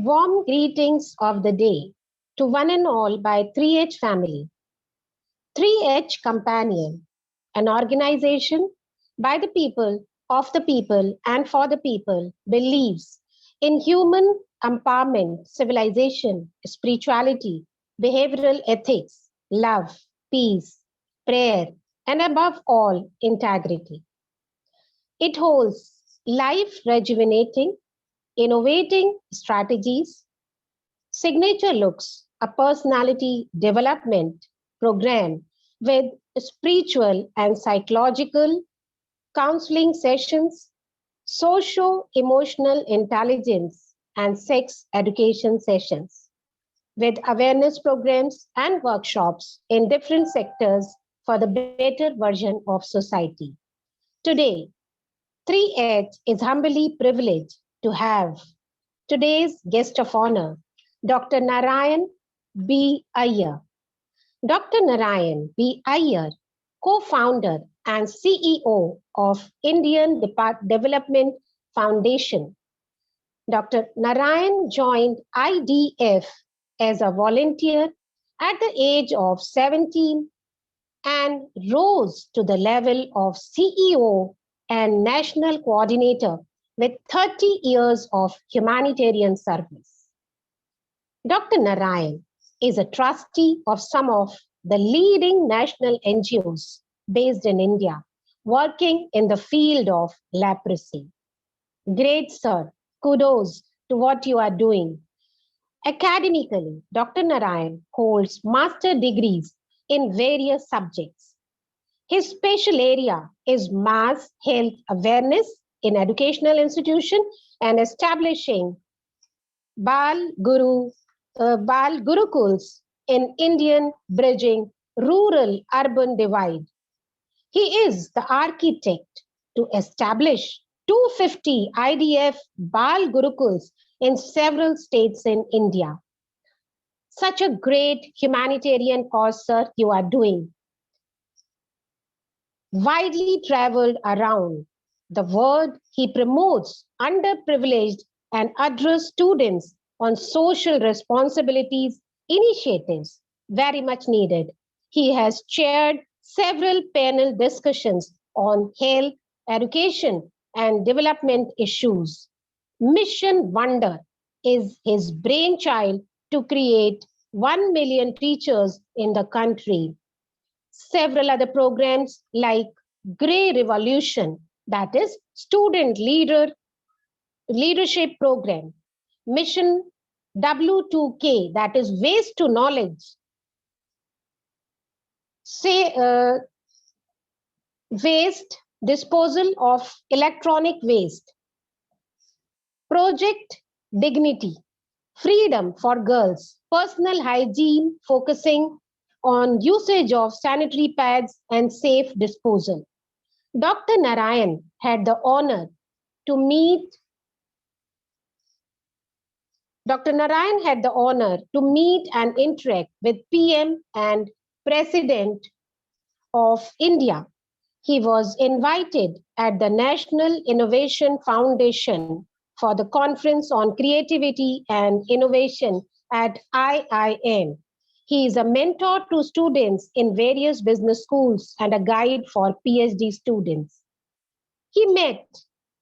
Warm greetings of the day to one and all by 3H family. 3H Companion, an organization by the people, of the people, and for the people, believes in human empowerment, civilization, spirituality, behavioral ethics, love, peace, prayer, and above all, integrity. It holds life rejuvenating, innovating strategies, signature looks, a personality development program with spiritual and psychological counseling sessions, socio emotional intelligence, and sex education sessions, with awareness programs and workshops in different sectors for the better version of society. Today, 3H is humbly privileged to have today's guest of honor, Dr. Narayan B. Iyer. Dr. Narayan B. Iyer, co-founder and CEO of Indian Development Foundation. Dr. Narayan joined IDF as a volunteer at the age of 17 and rose to the level of CEO and national coordinator with 30 years of humanitarian service. Dr. Narayan is a trustee of some of the leading national NGOs based in India, working in the field of leprosy. Great, sir. Kudos to what you are doing. Academically, Dr. Narayan holds master degrees in various subjects. His special area is mass health awareness in educational institution and establishing Bal Gurukuls in Indian bridging rural-urban divide. He is the architect to establish 250 IDF Bal Gurukuls in several states in India. Such a great humanitarian cause, sir, you are doing. Widely traveled around the world, he promotes underprivileged and address students on social responsibilities initiatives very much needed. He has chaired several panel discussions on health, education, and development issues. Mission Wonder is his brainchild to create 1 million teachers in the country. Several other programs like Grey Revolution, that is leadership program, Mission W2K, that is waste to knowledge, say waste disposal of electronic waste, Project Dignity, freedom for girls, personal hygiene focusing on usage of sanitary pads and safe disposal. Dr. Narayan had the honor to meet Dr. Narayan had the honor to meet and interact with PM and President of India. He was invited at the National Innovation Foundation for the Conference on Creativity and Innovation at IIM. He is a mentor to students in various business schools and a guide for PhD students. He met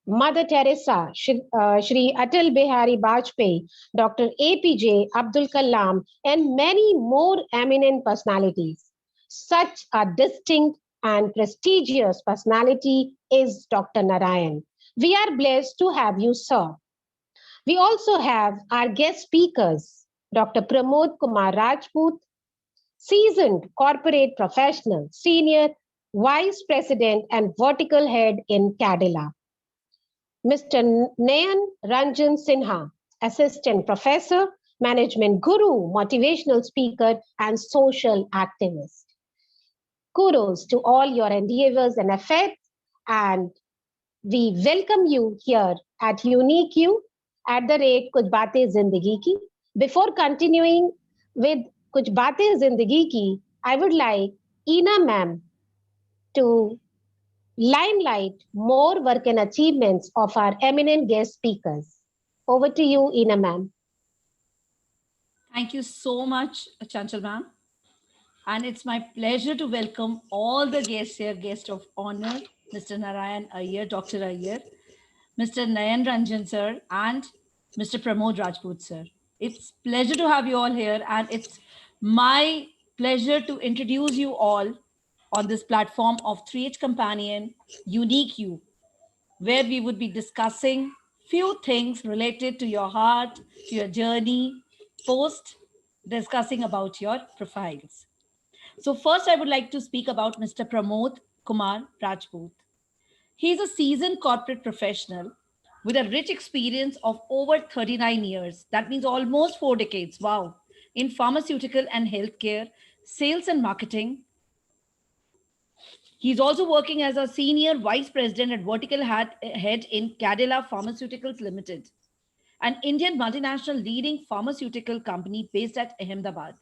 Mother Teresa, Shri Atal Bihari Vajpayee, Dr. APJ Abdul Kalam, and many more eminent personalities. Such a distinct and prestigious personality is Dr. Narayan. We are blessed to have you, sir. We also have our guest speakers, Dr. Pramod Kumar Rajput, seasoned corporate professional, senior vice president and vertical head in Cadila. Mr. Nayan Ranjan Sinha, assistant professor, management guru, motivational speaker, and social activist. Kudos to all your endeavors and efforts, and we welcome you here at Unique You at the rate Kuch Baatein Zindagi Ki. Before continuing with Kuch Baatein Zindagi Ki, I would like Ina ma'am to limelight more work and achievements of our eminent guest speakers. Over to you, Ina ma'am. Thank you so much, Chanchal ma'am. And it's my pleasure to welcome all the guests here, guest of honor, Mr. Narayan Iyer, Dr. Iyer, Mr. Nayan Ranjan sir, and Mr. Pramod Rajput sir. It's pleasure to have you all here, and it's my pleasure to introduce you all on this platform of 3H Companion Unique You, where we would be discussing few things related to your heart, to your journey, post discussing about your profiles. So first I would like to speak about Mr. Pramod Kumar Rajput. He is a seasoned corporate professional with a rich experience of over 39 years. That means almost 4 decades. Wow. In pharmaceutical and healthcare, sales and marketing. He's also working as a senior vice president at head in Cadila Pharmaceuticals Limited, an Indian multinational leading pharmaceutical company based at Ahmedabad.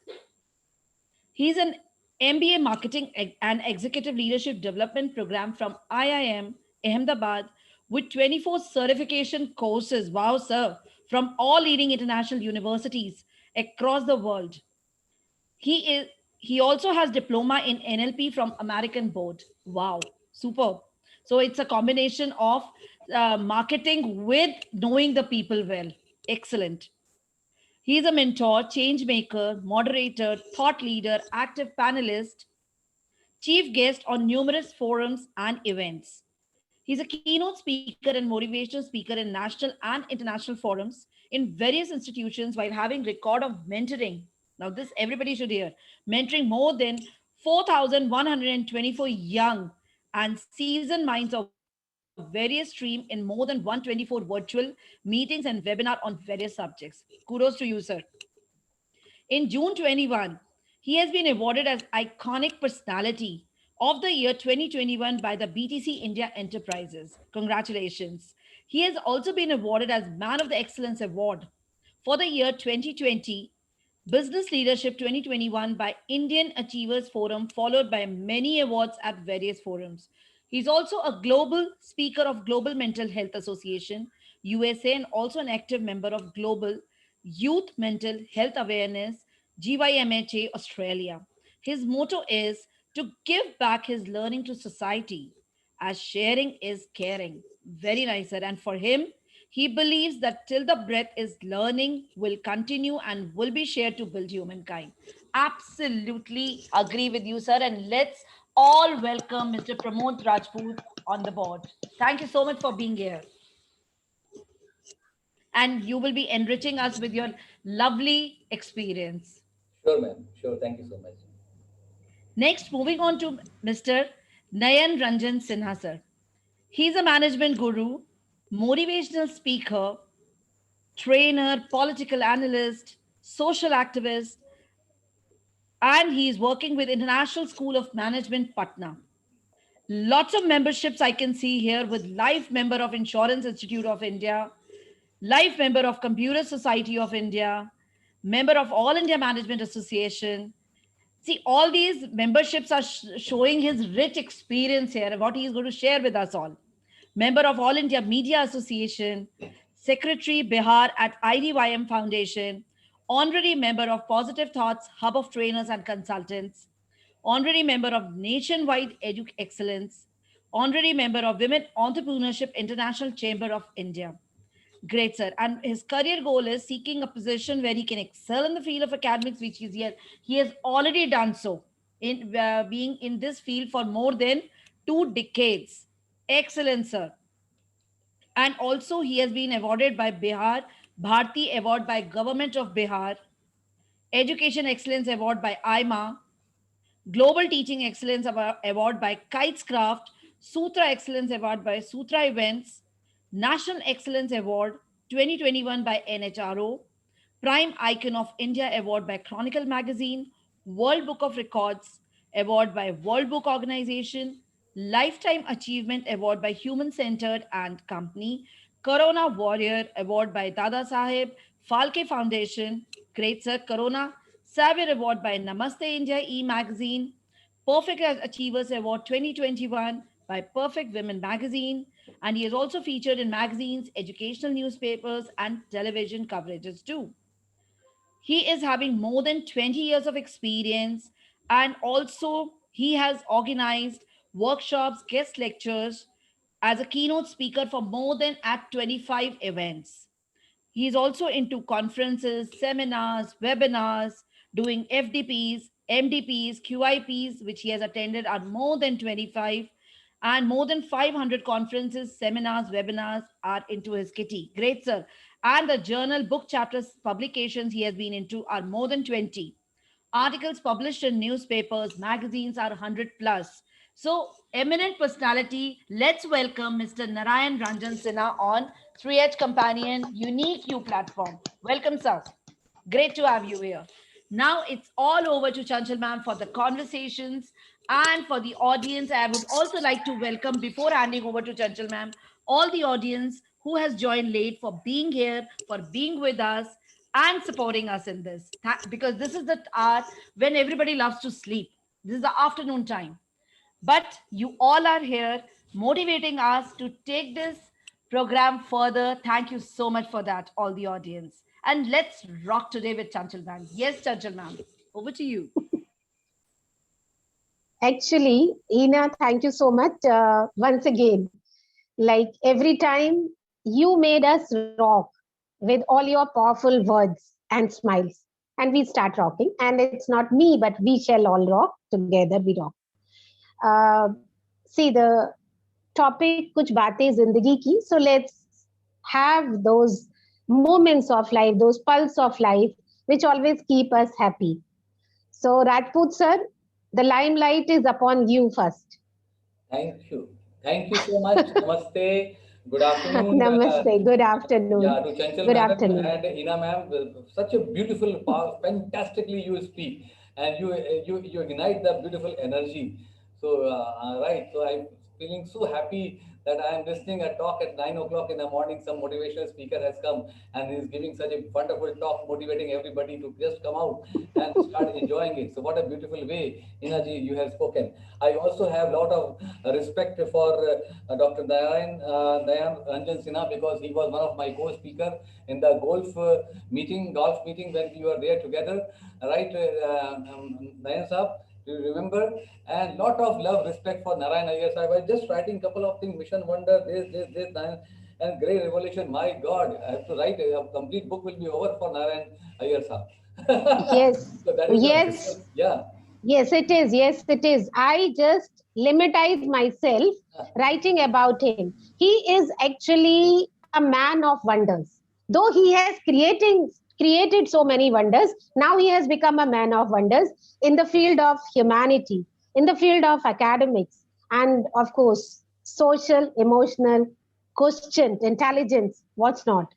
He's an MBA Marketing and Executive Leadership Development Program from IIM Ahmedabad with 24 certification courses. Wow, sir, from all leading international universities across the world. He is he also has diploma in NLP from American Board. Wow, super. So it's a combination of marketing with knowing the people well. Excellent. He is a mentor, change maker, moderator, thought leader, active panelist, chief guest on numerous forums and events. He's a keynote speaker and motivational speaker in national and international forums in various institutions while having record of mentoring. Now this everybody should hear. Mentoring more than 4,124 young and seasoned minds of various stream in more than 124 virtual meetings and webinar on various subjects. Kudos to you, sir. In June 21, he has been awarded as Iconic Personality of the Year 2021 by the BTC India Enterprises. Congratulations. He has also been awarded as Man of the Excellence Award for the year 2020, Business Leadership 2021 by Indian Achievers Forum, followed by many awards at various forums. He's also a global speaker of Global Mental Health Association, USA, and also an active member of Global Youth Mental Health Awareness, GYMHA Australia. His motto is to give back his learning to society as sharing is caring. Very nice, sir. And for him, he believes that till the breath is learning will continue and will be shared to build humankind. Absolutely agree with you, sir. And let's all welcome Mr. Pramod Rajput on the board. Thank you so much for being here. And you will be enriching us with your lovely experience. Sure, ma'am. Sure. Thank you so much. Next, moving on to Mr. Nayan Ranjan Sinha, sir. He's a management guru, motivational speaker, trainer, political analyst, social activist, and he's working with International School of Management, Patna. Lots of memberships I can see here with life member of Insurance Institute of India, life member of Computer Society of India, member of All India Management Association. See, all these memberships are showing his rich experience here, what he is going to share with us all. Member of All India Media Association, Secretary Bihar at IDYM Foundation, honorary member of Positive Thoughts Hub of Trainers and Consultants, honorary member of Nationwide Excellence, honorary member of Women Entrepreneurship International Chamber of India. Great, sir. And his career goal is seeking a position where he can excel in the field of academics, which is here. He has already done so in being in this field for more than 2 decades. Excellent, sir. And also, he has been awarded by Bihar, Bharti Award by Government of Bihar, Education Excellence Award by IMA, Global Teaching Excellence Award by Kitescraft, Sutra Excellence Award by Sutra Events, National Excellence Award 2021 by NHRO, Prime Icon of India Award by Chronicle Magazine, World Book of Records Award by World Book Organization, Lifetime Achievement Award by Human Centered and Company, Corona Warrior Award by Dada Saheb Phalke Foundation, Great Sir Corona, Savior Award by Namaste India E Magazine, Perfect Achievers Award 2021 by Perfect Women Magazine, and he is also featured in magazines, educational newspapers, and television coverages too. He is having more than 20 years of experience, and also he has organized workshops, guest lectures as a keynote speaker for more than at 25 events. He is also into conferences, seminars, webinars, doing FDPs, MDPs, QIPs, which he has attended are more than 25, and more than 500 conferences, seminars, webinars are into his kitty. Great, sir. And the journal book chapters publications he has been into are more than 20. Articles published in newspapers, magazines are 100 plus. So, eminent personality, let's welcome Mr. Narayan Ranjan Sinha on 3H Companion Unique You platform. Welcome, sir. Great to have you here. Now it's all over to Chanchal ma'am for the conversations and for the audience. I would also like to welcome, before handing over to Chanchal ma'am, all the audience who has joined late for being here, for being with us, and supporting us in this. Because this is the hour when everybody loves to sleep. This is the afternoon time. But you all are here motivating us to take this program further. Thank you so much for that, all the audience. And let's rock today with Chanchal ma'am. Yes, Chanchal ma'am, over to you. Actually, Ina, thank you so much once again. Like every time you made us rock with all your powerful words and smiles, and we start rocking. And it's not me, but we shall all rock together. We rock. Uh, See the topic, कुछ बातें जिंदगी की. So let's have those moments of life, those pulse of life, which always keep us happy. So Rajput sir, the limelight is upon you first. Thank you. Thank you so much. Namaste. Good afternoon. Namaste. Good Yeah, afternoon. to Chanchal Good madam afternoon. and Ina ma'am. Such a beautiful, fantastically you speak, and you ignite the beautiful energy. So right. So I'm feeling so happy that I am listening a talk at 9 o'clock in the morning. Some motivational speaker has come and is giving such a wonderful talk, motivating everybody to just come out and start enjoying it. So what a beautiful way, Inaji, you have spoken. I also have a lot of respect for Dr. Dayan Ranjan Sinha, because he was one of my co-speaker in the golf meeting when we were there together, right, Dayan Saab? Do you remember? And lot of love, respect for Narayan Iyer. I was just writing couple of things, Mission Wonder, this, and Great Revelation. My God, I have to write a complete book will be over for Narayan Iyer sir. Yes. So that is Yes. yeah. Yes, it is. Yes, it is. I just limitize myself writing about him. He is actually a man of wonders. Though he has created so many wonders, now he has become a man of wonders in the field of humanity, in the field of academics, and of course, social, emotional, quotient, intelligence, what's not.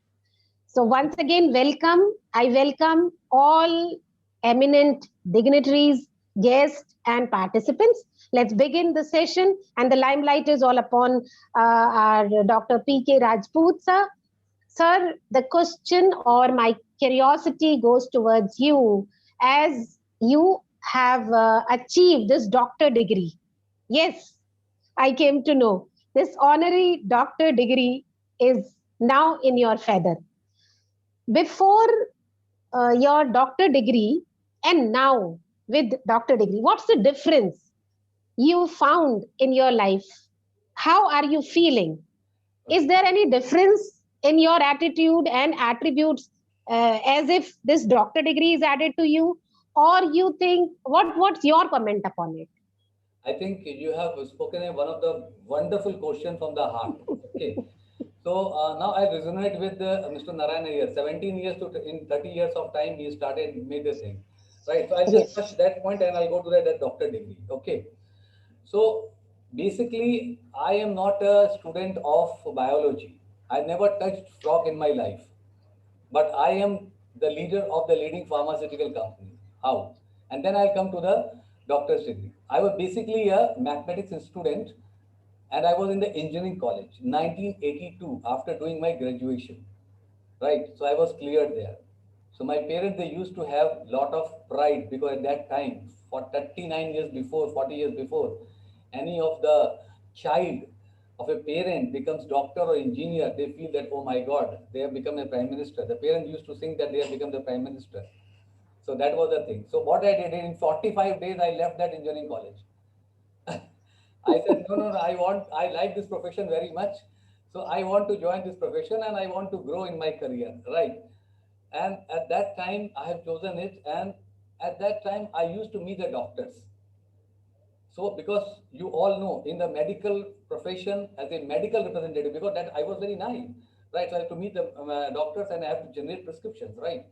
So once again, welcome. I welcome all eminent dignitaries, guests, and participants. Let's begin the session, and the limelight is all upon our Dr. P.K. Rajput, sir. Sir, the question or my curiosity goes towards you, as you have achieved this doctor degree. Yes, I came to know this honorary doctor degree is now in your feather. Before your doctor degree and now with doctor degree, what's the difference you found in your life? How are you feeling? Is there any difference in your attitude and attributes, as if this doctor degree is added to you, or you think what's your comment upon it? I think you have spoken one of the wonderful question from the heart. Okay. So now I resonate with Mr. Narayan here. 17 years to in 30 years of time, he started made the thing. Right. So I'll just touch Yes. that point and I'll go to that doctor degree. Okay. So basically, I am not a student of biology. I never touched frog in my life, but I am the leader of the leading pharmaceutical company. How? And then I'll come to the doctor's degree. I was basically a mathematics student, and I was in the engineering college 1982 after doing my graduation. Right. So I was cleared there. So my parents, they used to have lot of pride, because at that time, for 39 years before, 40 years before, any of the child of a parent becomes doctor or engineer, they feel that, oh my God, they have become a prime minister. The parents used to think that they have become the prime minister. So that was the thing. So what I did in 45 days, I left that engineering college. I said, no, no, no, I like this profession very much. So I want to join this profession and I want to grow in my career, right? And at that time, I have chosen it. And at that time, I used to meet the doctors. So because you all know in the medical profession as a medical representative, because that I was very naive, right? So I have to meet the doctors and I have to generate prescriptions, right?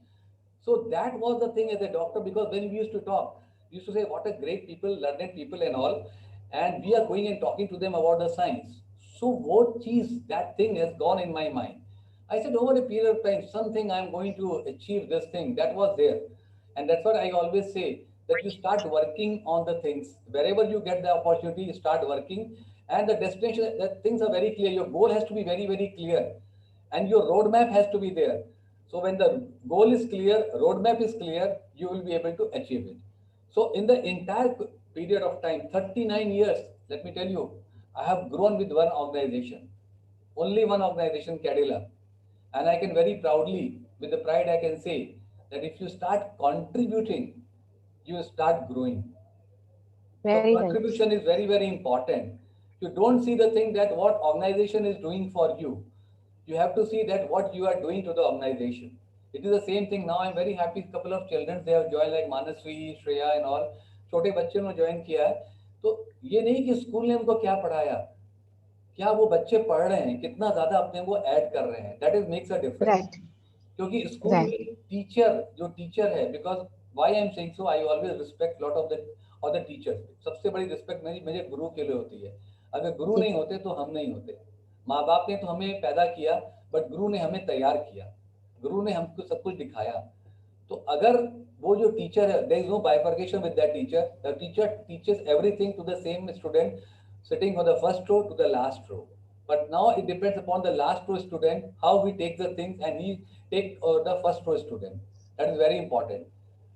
So that was the thing as a doctor, because when we used to talk, we used to say, what a great people, learned people and all. And we are going and talking to them about the science. So what cheese, that thing has gone in my mind. I said, over a period of time, something I'm going to achieve this thing that was there. And that's what I always say, that you start working on the things. Wherever you get the opportunity, you start working. And the destination, that things are very clear. Your goal has to be very, very clear. And your roadmap has to be there. So when the goal is clear, roadmap is clear, you will be able to achieve it. So in the entire period of time, 39 years, let me tell you, I have grown with one organization, only one organization, Cadila. And I can very proudly, with the pride, I can say that if you start contributing, you start growing. So Very well. contribution is very, very important. You don't see the thing that what organization is doing for you. You have to see that what you are doing to the organization. It is the same thing now. I'm very happy. Couple of children they have joined like Manasvi, Shreya and all. छोटे बच्चे ने join किया है. तो ये नहीं कि school ने उनको क्या पढ़ाया, क्या वो बच्चे पढ़ रहे हैं, कितना ज्यादा अपने को ऐड कर रहे हैं. That is makes a difference. Right. क्योंकि स्कूल Right. में टीचर जो टीचर है, because why I am saying so, I always respect lot of the teachers. सबसे बड़ी रिस्पेक्ट मेरी मेरे गुरु के लिए होती है. अगर गुरु नहीं Yes. होते तो हम नहीं होते. माँ बाप ने तो हमें पैदा किया, बट गुरु ने हमें तैयार किया, गुरु ने हमको सब कुछ दिखाया. तो अगर वो जो टीचर है, there is no bifurcation with that teacher. The teacher teaches everything to the same student sitting on the first row to the last row. But now it depends upon the last row student how we take the things and he take the first row student. That is very important.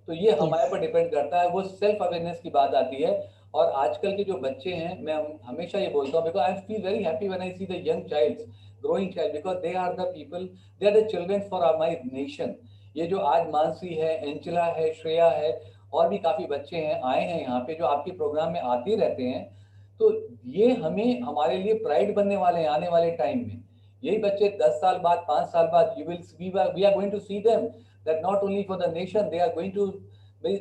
तो ये हमारे Yes. पर depend करता है. वो self awareness की बात आती है. और आजकल के जो बच्चे हैं, मैं हमेशा ये बोलता हूँ, because I feel very happy when I see the young childs growing child, because they are the people, they are the children for our my nation. ये जो आज मानसी है, एंजिला है, श्रेया है, और भी काफी बच्चे हैं आए हैं यहाँ पे जो आपके प्रोग्राम में आते रहते हैं. तो ये हमें हमारे लिए प्राइड बनने वाले हैं आने वाले टाइम में. यही बच्चे 10 साल बाद, 5 साल बाद, you will we are going to see them that not only for the nation, they are going to be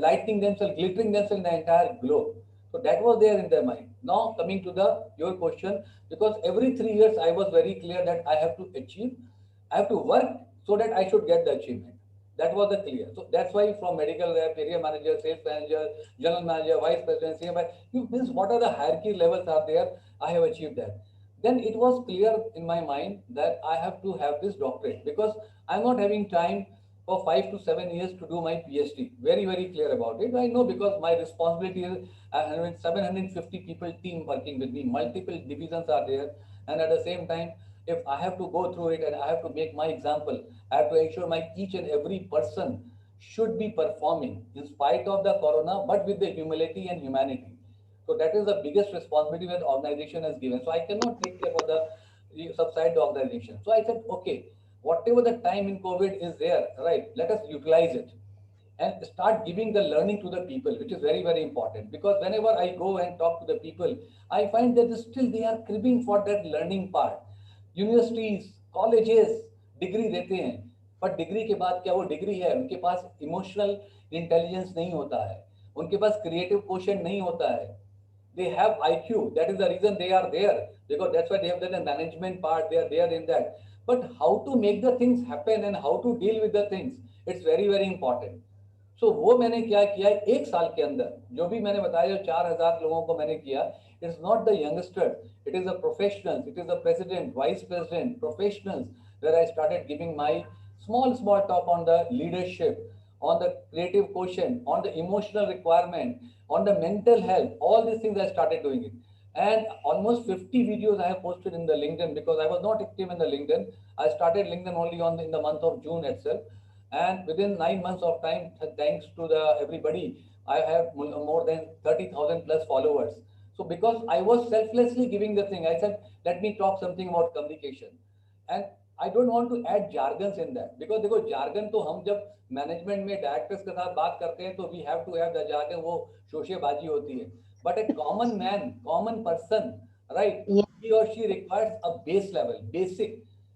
lightning themselves, glittering themselves in the entire globe. So that was there in their mind. Now coming to the your question, because every 3 years I was very clear that I have to achieve, I have to work so that I should get the achievement. That was the clear. So that's why from medical rep, area manager, sales manager, general manager, vice president, CMI, you means what are the hierarchy levels are there, I have achieved that. Then it was clear in my mind that I have to have this doctorate, because I'm not having time for 5 to 7 years to do my PhD. Very, very clear about it. I know, because my responsibility is I have 750 people team working with me, multiple divisions are there, and at the same time, if I have to go through it and I have to make my example, I have to ensure my each and every person should be performing in spite of the corona, but with the humility and humanity. So that is the biggest responsibility that the organization has given. So I cannot take care of the subside the organization. So I said, okay, whatever the time in COVID is there, right, let us utilize it and start giving the learning to the people, which is very, very important. Because whenever I go and talk to the people, I find that still they are cribbing for that learning part. Universities, colleges degree देते हैं, पर degree के बाद क्या वो degree है? उनके पास emotional intelligence नहीं होता है, उनके पास क्रिएटिव क्वेश्चन नहीं होता है. They have IQ. That is the reason they are there, because that's why they have done the management part. They are there in that. But how to make the things happen and how to deal with the things, it's very, very important. So वो मैंने क्या किया, एक साल के अंदर जो भी मैंने बताया, जो 4,000 लोगों को मैंने किया, it's not the youngster, it is the professionals, it is the president, vice president, professionals, where I started giving my small talk on the leadership, on the creative quotient, on the emotional requirement, on the mental health. All these things I started doing it. And almost 50 videos I have posted in the LinkedIn, because I was not active in the LinkedIn. I started LinkedIn only in the month of June itself. And within 9 months of time, thanks to the everybody, I have more than 30,000 plus followers. So because I was selflessly giving the thing, I said, let me talk something about communication. And I don't want to add jargons in that, because देखो jargon तो हम जब management में directors के साथ बात करते हैं तो we have to have the jargon, वो शोशेबाजी होती है. But a common man, common person, right, Yeah, he or she requires a base level, basic,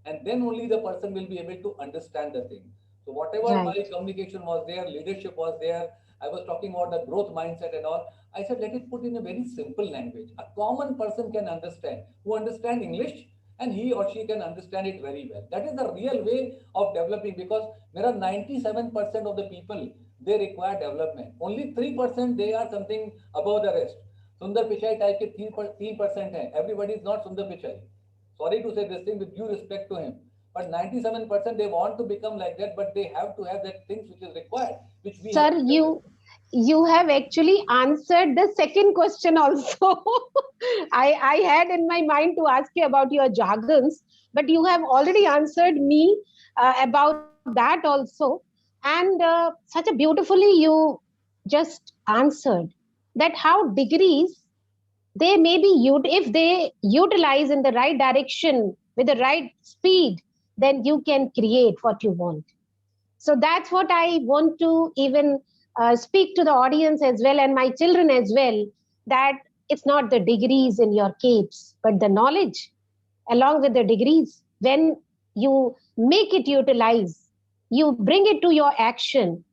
and then only the person will be able to understand the thing. So whatever my right. communication was there, leadership was there, I was talking about the growth mindset and all. I said, let it put in a very simple language. A common person can understand, who understand English, and he or she can understand it very well. That is the real way of developing, because there are 97% of the people, they require development. Only 3% they are something above the rest. Sundar Pichai type के 3% है. Everybody is not Sundar Pichai. Sorry to say this thing with due respect to him. But 97% they want to become like that, but they have to have that things which is required, which we have Sir, to develop. you have actually answered the second question also. I had in my mind to ask you about your jargons, but you have already answered me about that also. And such a beautifully you just answered that how degrees they may be if they utilize in the right direction with the right speed, then you can create what you want. So that's what I want to even speak to the audience as well and my children as well, that it's not the degrees in your capes but the knowledge along with the degrees. When you make it utilize, you bring it to your action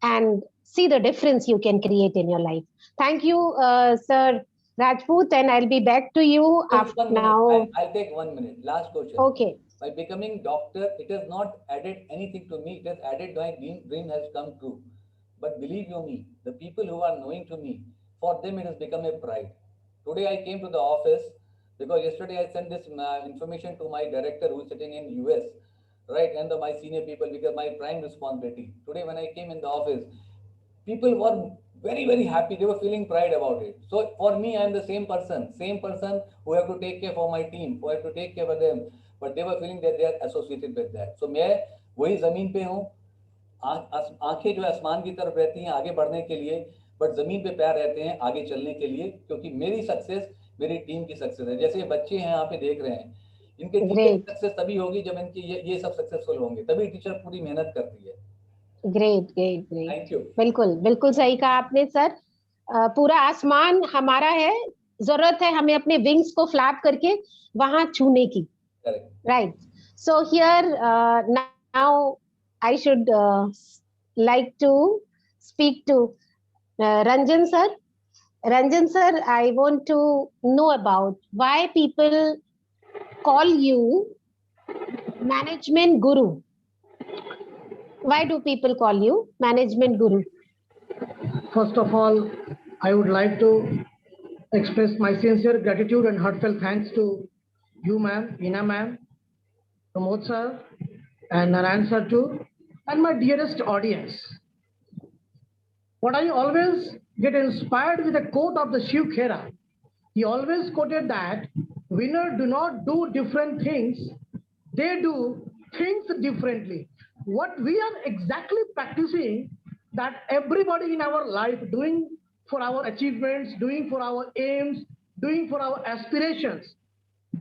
and see the difference you can create in your life. Thank you, Sir Rajput, and I'll be back to you Just after 1 minute. now. I'll take 1 minute. Last question. Okay, By becoming doctor, it has not added anything to me. It has added my dream has come true. But believe you me, the people who are knowing to me, for them it has become a pride. Today I came to the office because yesterday I sent this information to my director who is sitting in US, right, and my senior people, because my prime responsibility. Today when I came in the office, people were very happy. They were feeling pride about it. So for me, I am the same person who have to take care for my team, who have to take care of them, but they were feeling that they are associated with that. So मैं वही जमीन पे हूँ. आंखें जो आसमान की तरफ रहती हैं आगे बढ़ने के लिए, बट जमीन पे पैर रहते हैं आगे चलने के लिए, क्योंकि मेरी सक्सेस मेरी टीम की सक्सेस है. जैसे ये बच्चे हैं यहाँ पे देख रहे हैं, इनके टीचर की great. सक्सेस तभी होगी जब इनकी ये सब सक्सेसफुल होंगे, तभी टीचर पूरी मेहनत करती है. Great great great. Thank you. बिल्कुल बिल्कुल सही कहा आपने सर. पूरा आसमान हमारा है, जरूरत है हमें अपने विंग्स को फ्लैप करके वहां छूने की. Correct. Right. So here now I should like to speak to Ranjan sir. Ranjan sir, I want to know about why people call you management guru. Why do people call you management guru? First of all, I would like to express my sincere gratitude and heartfelt thanks to you, ma'am, Ina ma'am, Pramod sir, and Narayan sir too, and my dearest audience. What I always get inspired with a quote of the Shiv Khera. He always quoted that winners do not do different things, they do things differently. What we are exactly practicing, that everybody in our life doing for our achievements, doing for our aims, doing for our aspirations,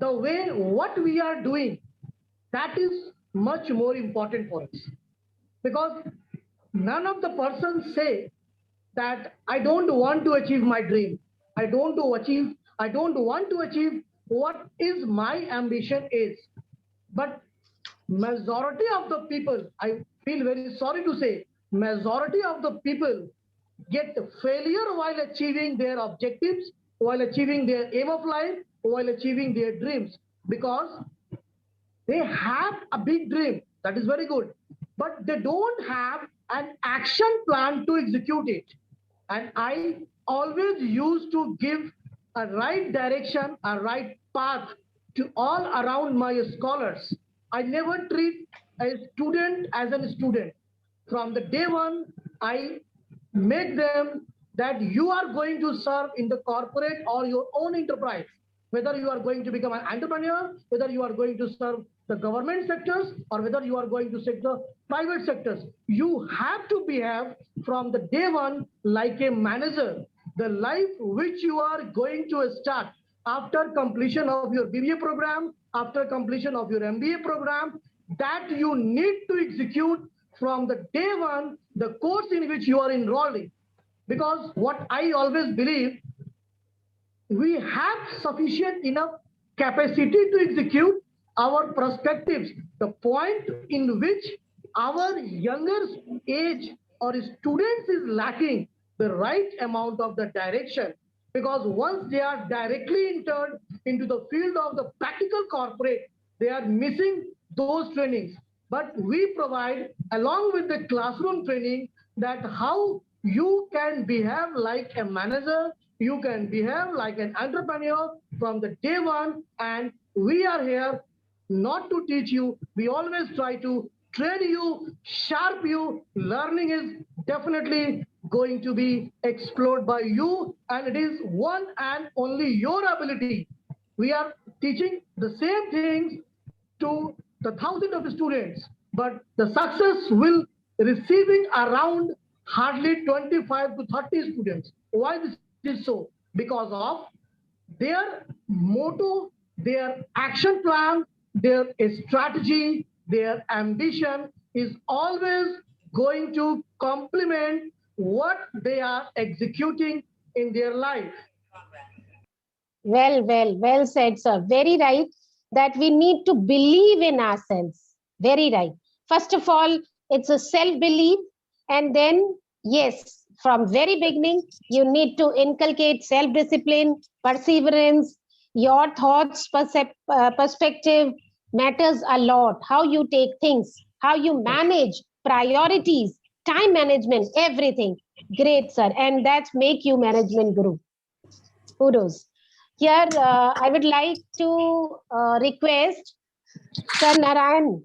the way what we are doing, that is much more important for us. Because none of the persons say that I don't want to achieve my dream. I don't want to achieve what is my ambition is. But majority of the people, I feel very sorry to say, majority of the people get failure while achieving their objectives, while achieving their aim of life, while achieving their dreams, because they have a big dream, that is very good, but they don't have an action plan to execute it. And I always used to give a right direction, a right path to all around my scholars. I never treat a student as a student. From the day one, I make them that you are going to serve in the corporate or your own enterprise. Whether you are going to become an entrepreneur, whether you are going to serve the government sectors, or whether you are going to serve the private sectors, you have to behave from the day one like a manager. The life which you are going to start, after completion of your BBA program, after completion of your MBA program, that you need to execute from the day one the course in which you are enrolled in. Because what I always believe, we have sufficient enough capacity to execute our perspectives. The point in which our younger age or students is lacking the right amount of the direction, because once they are directly entered into the field of the practical corporate, they are missing those trainings. But we provide along with the classroom training that how you can behave like a manager, you can behave like an entrepreneur from the day one, and we are here not to teach you. We always try to train you, sharp you. Learning is definitely going to be explored by you, and it is one and only your ability. We are teaching the same things to the thousands of students, but the success will receiving around hardly 25 to 30 students. Why this is so? Because of their motto, their action plan, their strategy, their ambition is always going to complement what they are executing in their life. Well said, sir. Very right. That we need to believe in ourselves. Very right. First of all, it's a self belief. And then, yes, from very beginning, you need to inculcate self discipline, perseverance, your thoughts, perspective matters a lot. How you take things, how you manage priorities, time management, everything. Great, sir. And that's make you management guru. Kudos. Here, I would like to request Sir Narayan.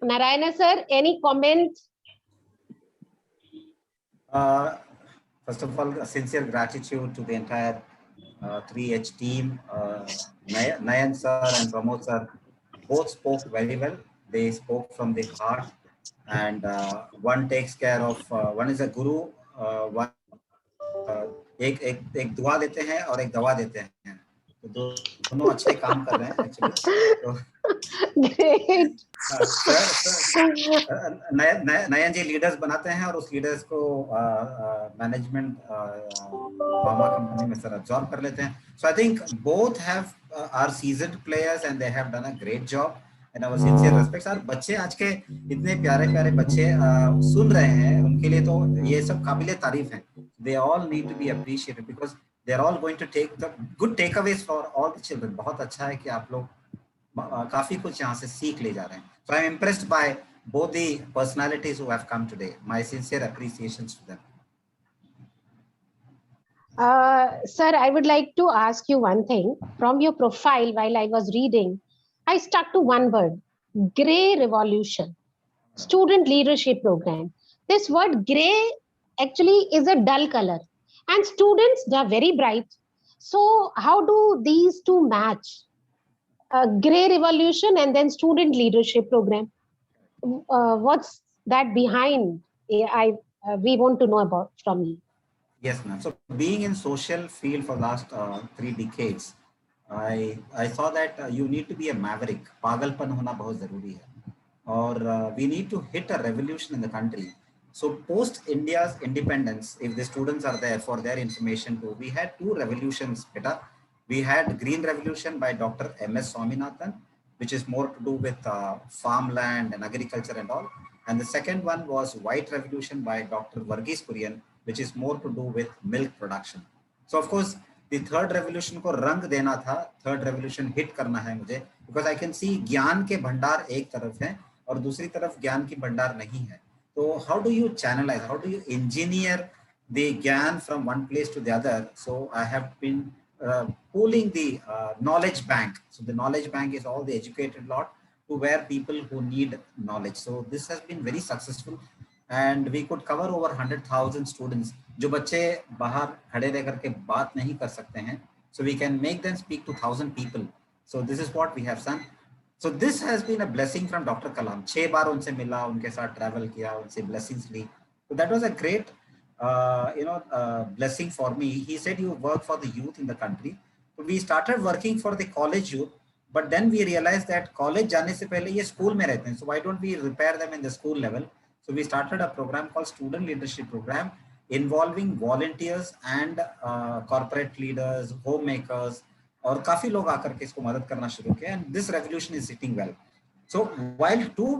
Narayana sir, any comment? Uh, First of all, a sincere gratitude to the entire 3H team. Nayan sir and Pramod sir both spoke very well. They spoke from the heart, and one takes care of, one is a guru, one एक दुआ देते हैं और एक दवा देते हैं, तो दोनों अच्छे काम कर रहे हैं एक्चुअली. तो Great. नयन जी लीडर्स बनाते हैं और उस लीडर्स को मैनेजमेंट फार्मा कंपनी में सर अब्सॉर्ब कर लेते हैं. So I think both have are seasoned players and they have done a great job and our sincere respects. और बच्चे आज के इतने प्यारे प्यारे बच्चे सुन रहे हैं, उनके लिए तो ये सब काबिले तारीफ हैं. They all need to be appreciated because they are all going to take the good takeaways for all the children. बहुत अच्छा है कि आप लोग काफी कुछ यहाँ से सीख ले जा रहे हैं. So I'm impressed by both the personalities who have come today. My sincere appreciations to them. Sir, I would like to ask you one thing. From your profile, while I was reading, I stuck to one word: Grey Revolution, Student Leadership Program. This word grey actually is a dull color, and students, they are very bright. So how do these two match? Grey Revolution and then Student Leadership Program. What's that behind? We want to know about from you. Yes, ma'am. So being in social field for last 3 decades, I saw that you need to be a maverick. पागलपन होना बहुत जरूरी है. और we need to hit a revolution in the country. So post India's independence, if the students are there for their information too, we had 2 revolutions, beta. We had Green Revolution by Dr. M.S. Swaminathan, which is more to do with farmland and agriculture and all. And the second one was White Revolution by Dr. Varghese Kurian, which is more to do with milk production. So of course, the third revolution को रंग देना था, third revolution hit करना है मुझे, because I can see ज्ञान के भंडार एक तरफ है और दूसरी तरफ ज्ञान की भंडार नहीं है. तो how do you channelize, how do you engineer the ज्ञान from one place to the other? So I have been pooling the knowledge bank. So the knowledge bank is all the educated lot to where people who need knowledge. So this has been very successful and we could cover over 100,000 students जो बच्चे बाहर खड़े रह करके बात नहीं कर सकते हैं. So we can make them speak to 1,000 people. So this is what we have done. So this has been a blessing from Dr. Kalam. 6 बार उनसे मिला, उनके साथ travel किया, उनसे blessings Lee. So that was a great blessing for me. He said you work for the youth in the country. So we started working for the college youth, but then we realized that college जाने से पहले ये school में रहते हैं, so why don't we repair them in the school level? So we started a program called Student Leadership Program, involving volunteers and corporate leaders, homemakers, और काफी लोग आकर के इसको मदद करना शुरू किया, and this revolution is sitting well. So while two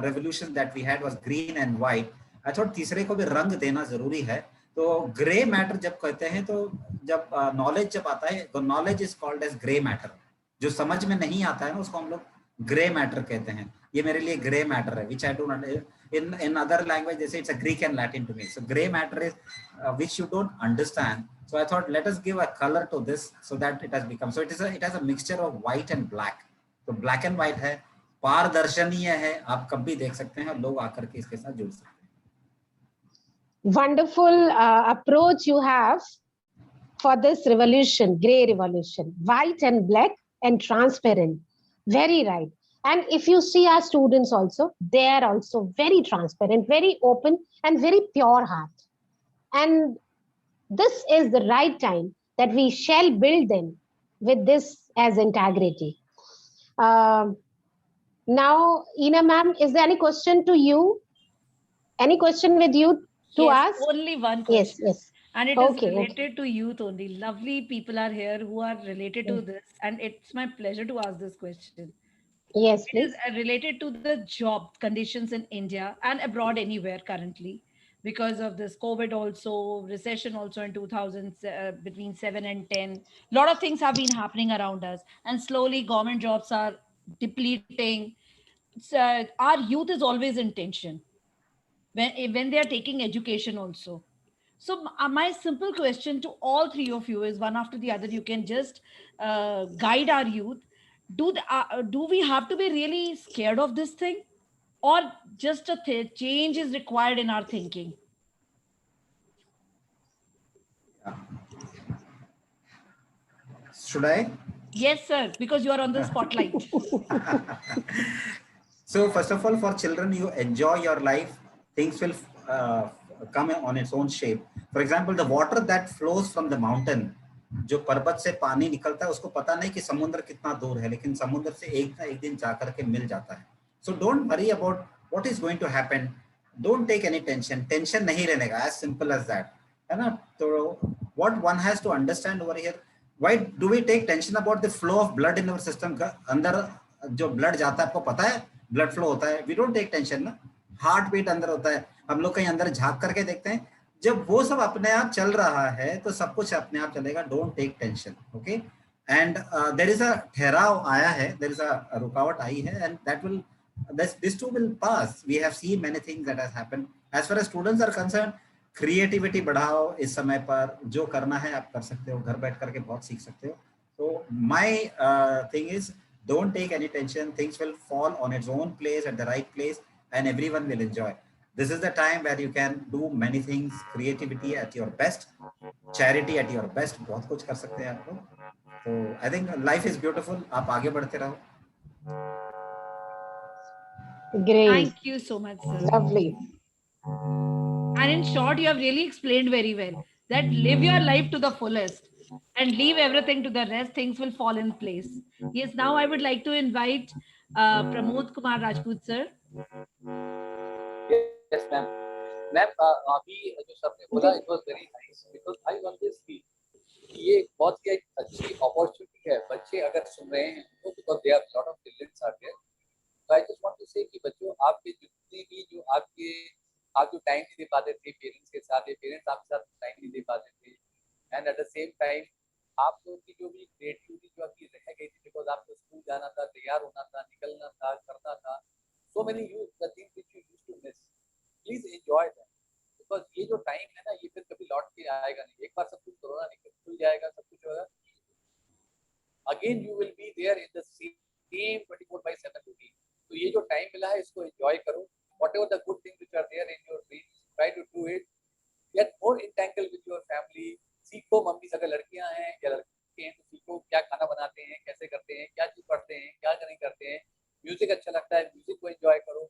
revolutions that we had was green and white, I thought तीसरे को भी रंग देना जरूरी है. तो ग्रे मैटर जब कहते हैं, तो जब नॉलेज जब आता है, तो knowledge is called as grey matter. जो समझ में नहीं आता है ना, उसको हम लोग ग्रे मैटर कहते हैं. ये मेरे लिए ग्रे मैटर है, which I don't in other language they say it's a Greek and Latin to me. So gray matter is which you don't understand. So I thought let us give a color to this so that it has become, so it has a mixture of white and black. तो black and white है, पारदर्शनीय है, आप कभी देख सकते हैं और लोग आकर के इसके साथ जुड़ सकते हैं. Wonderful approach you have for this revolution, grey revolution, white and black and transparent. Very right. And if you see our students also, they are also very transparent, very open and very pure heart. And this is the right time that we shall build them with this as integrity. Now, Ina ma'am, is there any question to you? Any question with you to Yes, ask? only one question. Yes. And it is Okay, related to youth only. Lovely people are here who are related to this. And it's my pleasure to ask this question. Yes, It is please. related to the job conditions in India and abroad anywhere currently. Because of this COVID also, recession also in 2000, between 7 and 10. A lot of things have been happening around us. And slowly government jobs are depleting. Our youth is always in tension when they are taking education also. So my simple question to all three of you is, one after the other, you can just guide our youth. Do we have to be really scared of this thing, or just a change is required in our thinking? Should I? Yes, sir, because you are on the spotlight. So first of all, for children, you enjoy your life, things will come on its own shape. For example, the water that flows from the mountain, जो पर्वत से पानी निकलता है, उसको पता नहीं कि समुद्र कितना दूर है, लेकिन समुद्र से एक ना एक दिन जाकर के मिल जाता है. So don't worry about what is going to happen. Don't take any tension. Tension नहीं रहने का, as simple as that, है ना? तो what one has to understand over here, why do we take tension about the flow of blood in our system? का अंदर जो blood जाता है, आपको पता है blood flow होता है. We don't take tension ना. हार्ट बीट अंदर होता है, हम लोग कहीं अंदर झांक करके देखते हैं. जब वो सब अपने आप चल रहा है तो सब कुछ अपने आप चलेगा. Don't take tension. Okay. And there is a ठहराव आया है, देयर इज अ रुकावट आई है, and that will this too will pass. We have seen many things that has happened. As far as students are concerned, creativity बढ़ाओ. इस समय पर जो करना है आप कर सकते हो, घर बैठ करके बहुत सीख सकते हो. तो my thing is, don't take any tension. Things will fall on its own place at the right place, and everyone will enjoy. This is the time where you can do many things. Creativity at your best, charity at your best. बहुत कुछ कर सकते हैं आप लोग. तो I think life is beautiful. आप आगे बढ़ते रहो. Great. Thank you so much, sir. Lovely. And in short, you have really explained very well that live your life to the fullest and leave everything to the rest. Things will fall in place. Yes, now I would like to invite Pramod Kumar Rajput, sir. Yes, ma'am. Ma'am, अभी जो सबने बोला, it was very nice because I always feel ये बहुत ही एक अच्छी opportunity है. बच्चे अगर सुन रहे हैं तो because there are a lot of talents are there. So I just want to say कि बच्चों, आपके जितने भी जो आप जो टाइम नहीं दे पाते थे पेरेंट्स के साथ, पेरेंट्स आपके साथ टाइम नहीं दे पाते थे, and at the same time आप लोगों की जो भी क्रिएटिविटी जो आपकी रह गई थी, बिकॉज आपको स्कूल जाना था, तैयार होना था, निकलना था, करना था, so many the things which you used to miss, please enjoy that, because ये जो टाइम है ना, ये फिर कभी लौट के आएगा नहीं. एक बार सब कुछ कोरोना निकल खुल जाएगा, सब कुछ होगा, again you will be there in the same 24/7 routine. तो ये जो टाइम मिला है, इसको एंजॉय करो. Whatever the good things which are there in your dreams, try to do it. Get more entangled with your family. सीखो, mummy अगर लड़कियां हैं या लड़के हैं तो सीखो क्या खाना बनाते हैं, कैसे करते हैं, क्या चीज पढ़ते हैं, क्या नहीं करते हैं. म्यूजिक अच्छा लगता है, म्यूजिक को एंजॉय करो.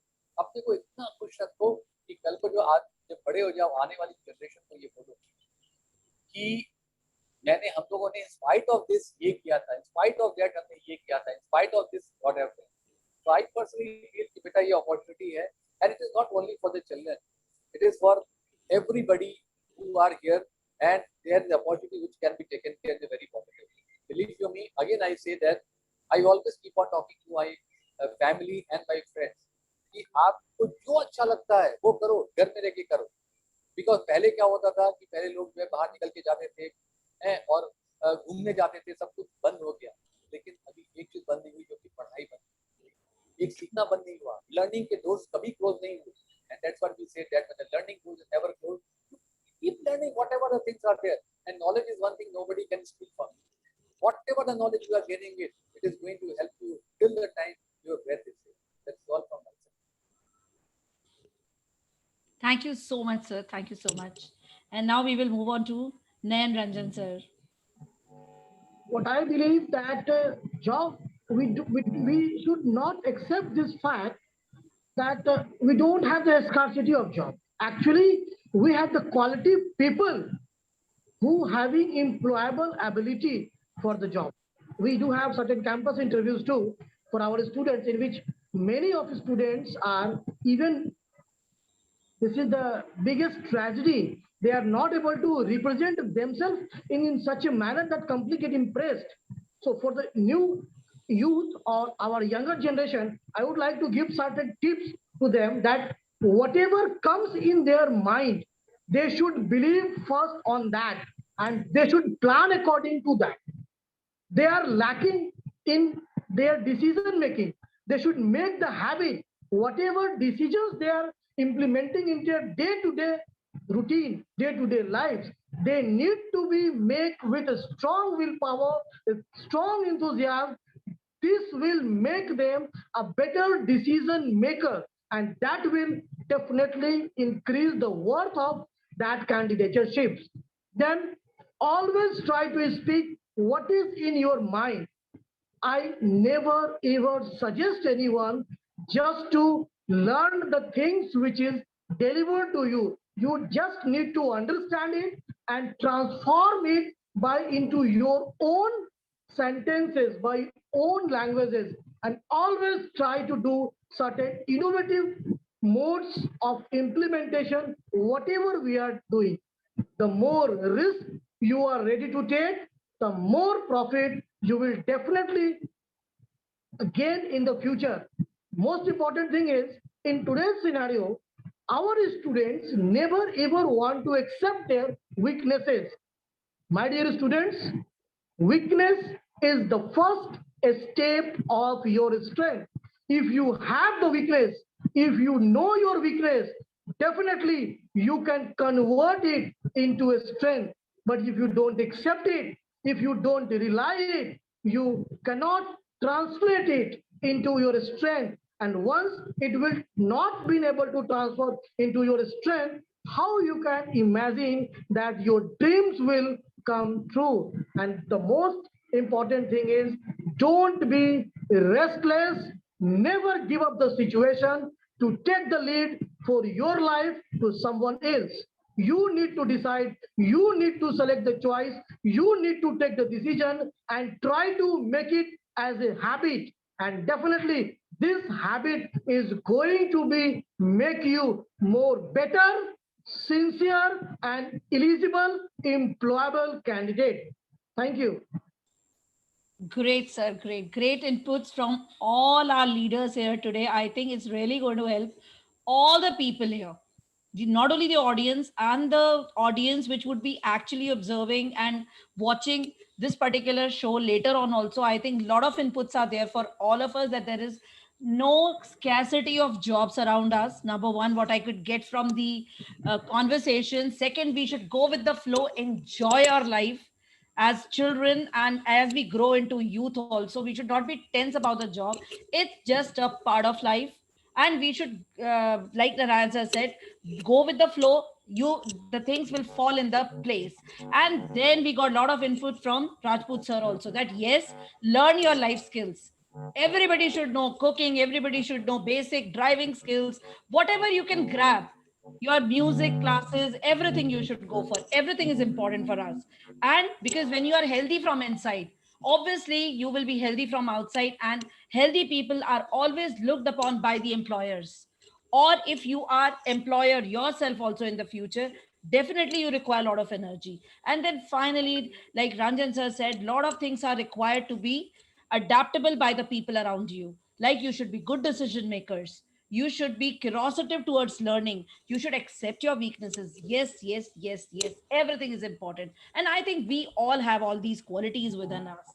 अपने को इतना खुश रखो कि कल को जो आज जब बड़े हो जाओ, आने वाली जनरेशन को ये बोलो कि मैंने हम लोगों ने in spite of this ये किया था, in spite of that हमने ये किया था, in spite of this what happened. So I personally feel कि बेटा ये opportunity है, and it is not only for the children, it is for everybody who are here, and there is opportunity which can be taken care of very positively. Believe you me, again I say that I always keep on talking to my family and my friends कि आपको जो अच्छा लगता है वो करो, घर में रह के करो. बिकॉज पहले क्या होता था कि पहले लोग जो है बाहर निकल के जाते थे और घूमने जाते थे, सब कुछ बंद हो गया. लेकिन अभी एक चीज बंद नहीं हुई, जो कि पढ़ाई बंद हुई, एक सीखना बंद नहीं हुआ. लर्निंग के डोर्स कभी क्लोज नहीं हुए, and that's what we say that when the learning doors never close, keep learning whatever the things are there, and knowledge is one thing nobody can steal from you. Whatever the knowledge you are gaining, it is going to help you till the time your breath is there. That's all from my side. Thank you so much, sir. Thank you so much. And now we will move on to Nayan Ranjan, sir. What I believe that job, we should not accept this fact that we don't have the scarcity of job. Actually, we have the quality people who having employable ability for the job. We do have certain campus interviews too for our students, in which many of the students are even, this is the biggest tragedy, they are not able to represent themselves in such a manner that completely get impressed. So for the new youth or our younger generation, I would like to give certain tips to them that whatever comes in their mind, they should believe first on that, and they should plan according to that. They are lacking in their decision making. They should make the habit, whatever decisions they are implementing in their day-to-day routine, day-to-day lives, they need to be made with a strong willpower, a strong enthusiasm. This will make them a better decision maker, and that will definitely increase the worth of that candidatureship. Then always try to speak what is in your mind. I never ever suggest anyone just to learn the things which is delivered to you. You just need to understand it and transform it by into your own sentences, by own languages, and always try to do certain innovative modes of implementation, whatever we are doing. The more risk you are ready to take, the more profit you will definitely gain in the future. Most important thing is, in today's scenario, our students never ever want to accept their weaknesses. My dear students, weakness is the first step of your strength. If you have the weakness, if you know your weakness, definitely you can convert it into a strength. But if you don't accept it, if you don't rely it, you cannot translate it into your strength. And once it will not be able to transfer into your strength, how you can imagine that your dreams will come true? And the most important thing is, don't be restless, never give up the situation to take the lead for your life to someone else. You need to decide, you need to select the choice, you need to take the decision and try to make it as a habit. And definitely this habit is going to be make you more better, sincere and eligible, employable candidate. Thank you. Great, sir. Great. Great inputs from all our leaders here today. I think it's really going to help all the people here. Not only the audience and the audience which would be actually observing and watching this particular show later on also. I think a lot of inputs are there for all of us, that there is no scarcity of jobs around us. Number one, what I could get from the conversation. Second, we should go with the flow, enjoy our life as children, and as we grow into youth also. We should not be tense about the job. It's just a part of life, and we should, like Narayan sir said, go with the flow. The things will fall in the place. And then we got a lot of input from Rajput sir also, that yes, learn your life skills. Everybody should know cooking, everybody should know basic driving skills, whatever you can grab. your music classes, everything you should go for. Everything is important for us. And because when you are healthy from inside, obviously you will be healthy from outside, and healthy people are always looked upon by the employers. Or if you are employer yourself also in the future, definitely you require a lot of energy. And then finally, like Ranjan sir said, lot of things are required to be adaptable by the people around you. Like you should be good decision makers, you should be curiosity towards learning, you should accept your weaknesses. Yes, yes, yes, yes, everything is important, and I think we all have all these qualities within us.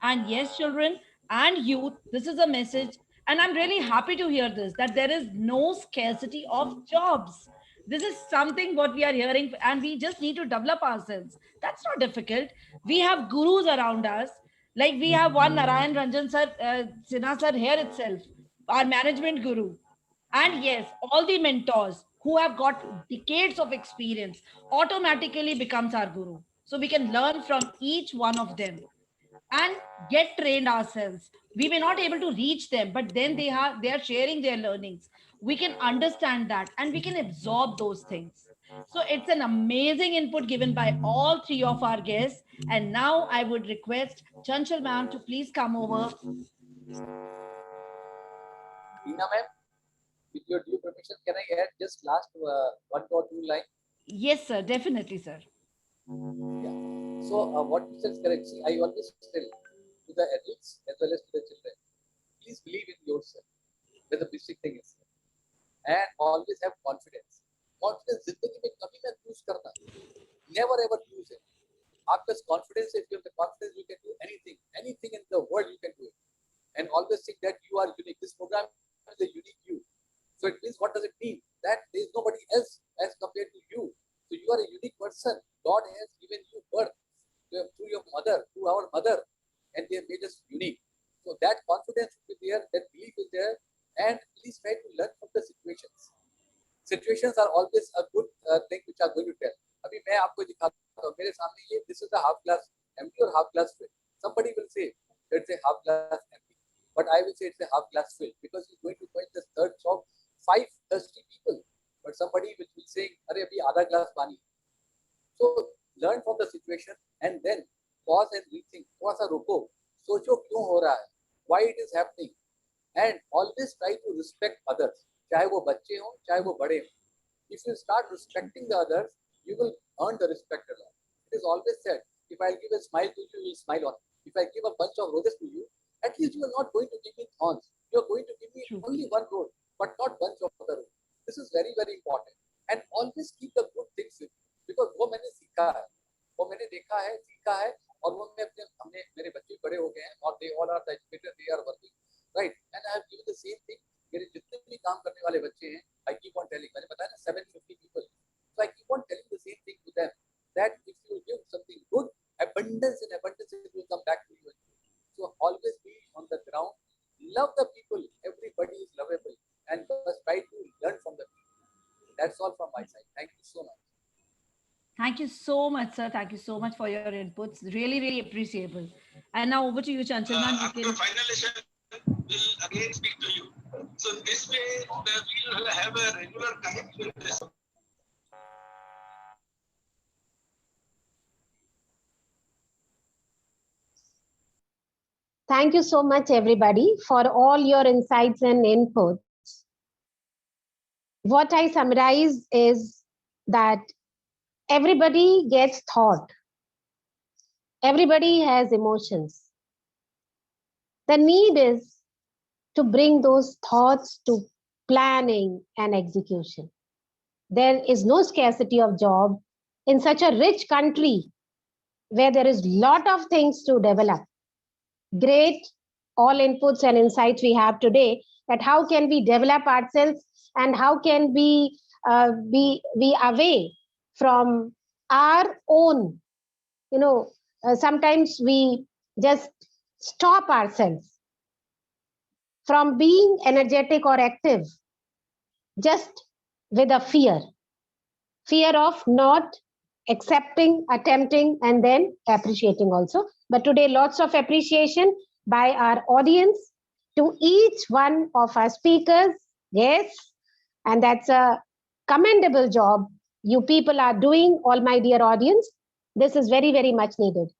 And yes, children and youth, this is a message, and I'm really happy to hear this, that there is no scarcity of jobs. This is something what we are hearing, and we just need to develop ourselves. That's not difficult. We have gurus around us. Like we have one Narayan Ranjan sir, Sinha sir here itself, our management guru. And yes, all the mentors who have got decades of experience automatically becomes our guru. So we can learn from each one of them and get trained ourselves. We may not able to reach them, but then they are sharing their learnings. We can understand that and we can absorb those things. So it's an amazing input given by all three of our guests. And now I would request Chanchal ma'am to please come over. Veena ma'am, with your due permission, can I add just last one or two line? Yes, sir, definitely, sir. Yeah. So what you said is correct. See, I always tell to the adults as well as to the children, please believe in yourself. Where the basic thing is, and always have confidence. Confidence जिंदगी में कभी ना lose करना. Never ever lose it. आपका confidence, if you have the confidence, you can do anything. Anything in the world you can do it. And always think that you are unique. This program is a unique you. So it means, what does it mean? That there is nobody else as compared to you. So you are a unique person. God has given you birth through your mother, through our mother, and they have made us unique. So that confidence will be there, that belief is there, and please try to learn from the situations. Situations are always a good thing which are going to tell. अभी मैं आपको दिखाता हूँ मेरे सामने ये, this is a half glass empty or half glass filled. Somebody will say it's a half glass empty, but I will say it's a half glass filled, because he's going to quench the thirst of 5 thirsty people. But somebody will be saying, अरे अभी आधा glass पानी. So learn from the situation and then pause and rethink. थोड़ा सा रुको, सोचो क्यों हो रहा है, why it is happening, and always try to respect others. चाहे वो बच्चे हों, चाहे वो बड़े हों. If you start respecting the others, you will earn the respect a lot. It is always said, if I give a smile to you, you will smile on. If I give a bunch of roses to you, at least you are not going to give me thorns. You are going to give me only one rose, but not bunch of other roses. This is very, very important. And always keep the good things with you. Because वो मैंने सीखा है, वो मैंने देखा है, सीखा है, और वो मैं अपने हमने मेरे बच्चे बड़े हो गए हैं, और they all are the educated, they are working, right? And I have given the same thing. मेरे जितने भी काम करने वाले बच्चे हैं, I keep on telling. मैंने बताया ना 750 people. So I keep on telling the same thing to them, that if you give something good, abundance and abundance will come back to you. So always be on the ground, love the people. Everybody is lovable, and just try to learn from the people. That's all from my side. Thank you so much. Thank you so much, sir. Thank you so much for your inputs. Really, really appreciable. And now over to you, Chanchal ma'am. After final lesson, we'll again speak to you. So this way, we'll have a regular connect with this. Thank you so much, everybody, for all your insights and inputs. What I summarize is that everybody gets thought. Everybody has emotions. The need is to bring those thoughts to planning and execution. There is no scarcity of job in such a rich country where there is lot of things to develop. Great all inputs and insights we have today, that how can we develop ourselves and how can we be away from our own, sometimes we just stop ourselves from being energetic or active just with a fear of not accepting, attempting, and then appreciating also. But today, lots of appreciation by our audience to each one of our speakers. Yes, and that's a commendable job you people are doing, all my dear audience. This is very, very much needed.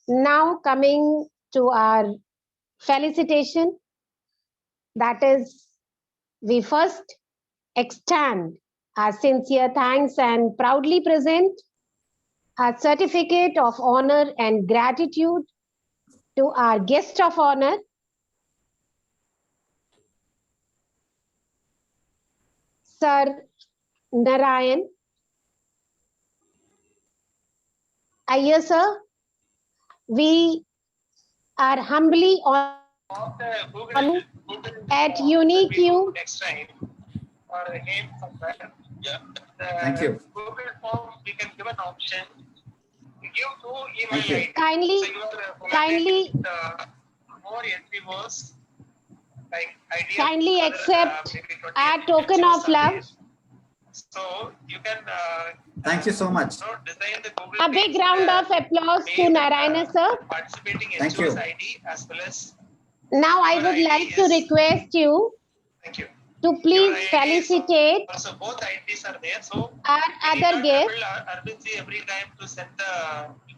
Now coming to our felicitation, that is, we first extend our sincere thanks and proudly present a certificate of honor and gratitude to our guest of honor, Sir Narayan Iyer, sir. We are humbly honored at UniQ. Next time or again somewhere. Yeah. Thank you. Google form, we can give an option. We give 2 email Thank you. IDs. Kindly, So you are kindly, more entry words like ideas. kindly accept our token of love. So you can Thank you so much. design the Google A big page, round of applause to Narayana, sir. participating Thank you. HOS ID as well as Now I Your would ID like to is- request you thank you. to please Your ID is felicitate also both IDs are there. So our we need other not guest. trouble Arvindji every time to send the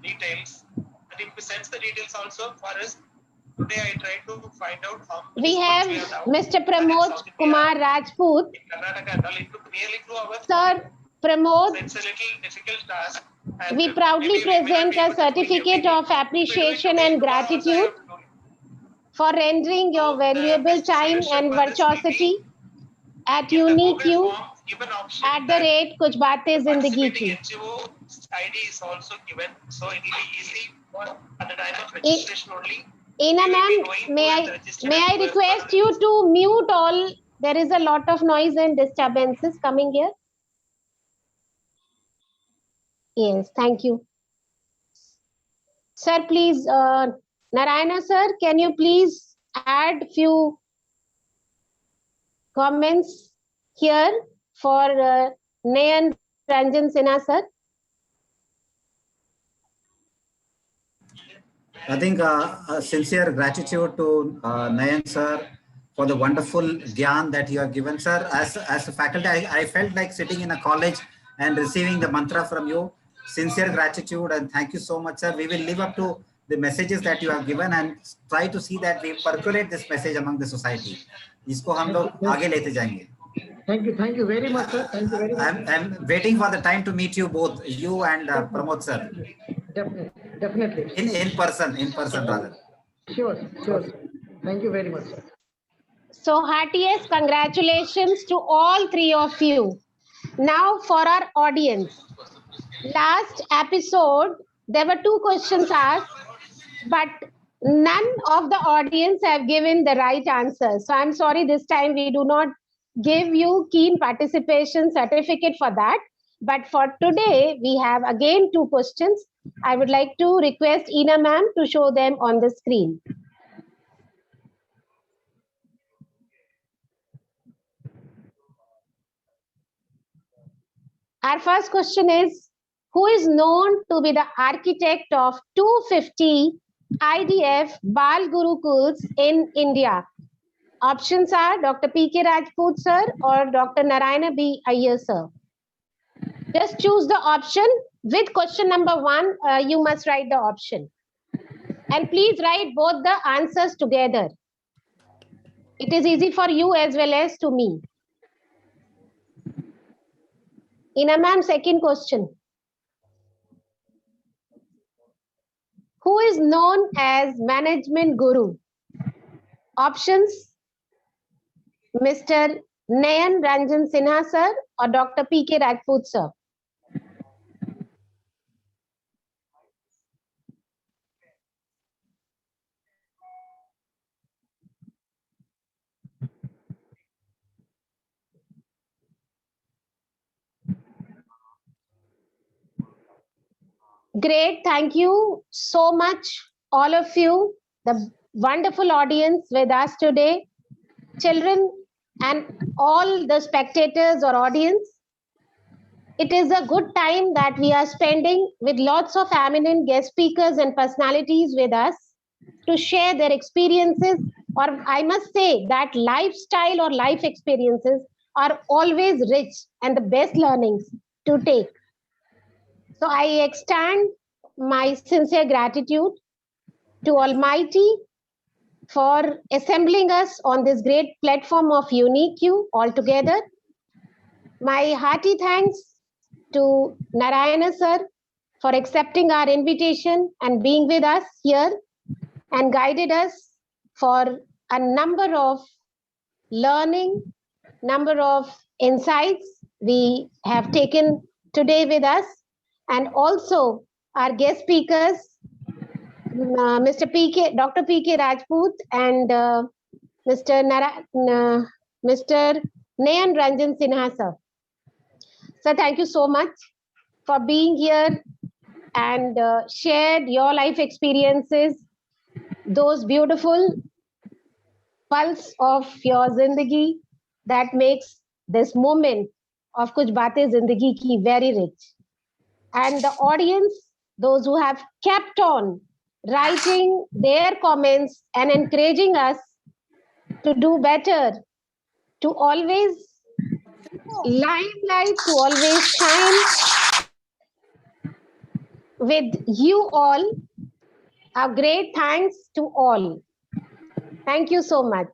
details. And if he sends the details also for us, today I try to find out how many We have schools now. Mr. And in Pramod South India, Kumar Rajput. in Karnataka and all, it took nearly 2 hours. Sir So Pramod, it's a little difficult task. And we proudly maybe we may not present be a able to do certificate everything. of If we do it appreciation today, and 2 hours I gratitude have to do it. for rendering your So the valuable best time solution and for this will virtuosity be at in the Google UniQ form, give an option at the that rate Kuch Baatein Zindagi participating Ki. NGO ID is also given, so it will be easy for at the time of registration only. Ina We will be ma'am, knowing may who is I registered may I and who is request not you registered. to mute all? There is a lot of noise and disturbances coming here. Yes, thank you. Sir, please, Narayana sir, can you please add few comments here for Nayan Ranjan Sinha sir? I think sincere gratitude to Nayan sir for the wonderful gyan that you have given, sir. As a faculty, I felt like sitting in a college and receiving the mantra from you. Sincere gratitude and thank you so much, sir. We will live up to the messages that you have given and try to see that we percolate this message among the society. इसको हम लोग आगे लेते जाएंगे. Thank you very much, sir. Thank you very much. I'm waiting for the time to meet you both, you and Pramod sir. Definitely. In person rather. Sure. Thank you very much, sir. So heartiest congratulations to all three of you. Now for our audience. Last episode, there were 2 questions asked, but none of the audience have given the right answer. So I'm sorry, this time we do not give you keen participation certificate for that. But for today, we have again 2 questions. I would like to request Ina ma'am to show them on the screen. Our first question is, who is known to be the architect of 250 IDF Bal Gurukuls in India? Options are Dr. P.K. Rajput sir or Dr. Narayana B. Iyer sir. Just choose the option. With question number 1, you must write the option. And please write both the answers together. It is easy for you as well as to me. Ina ma'am, second question. Who is known as management guru? Options: Mr. Nayan Ranjan Sinha sir or Dr. P.K. Rajput sir. Great, thank you so much, all of you, the wonderful audience with us today, children and all the spectators or audience. It is a good time that we are spending with lots of eminent guest speakers and personalities with us to share their experiences, or I must say that lifestyle or life experiences are always rich and the best learnings to take. So I extend my sincere gratitude to Almighty for assembling us on this great platform of UniQ altogether. My hearty thanks to Narayana sir for accepting our invitation and being with us here and guided us for a number of learning, number of insights we have taken today with us, and also our guest speakers, Mr. PK, Dr. PK Rajput and Mr. Nayan Ranjan Sinha sir. Sir, thank you so much for being here and shared your life experiences, those beautiful pulse of your zindagi that makes this moment of Kuch Baatein Zindagi Ki very rich. And the audience, those who have kept on writing their comments and encouraging us to do better, to always limelight, to always shine with you all. A great thanks to all. Thank you so much.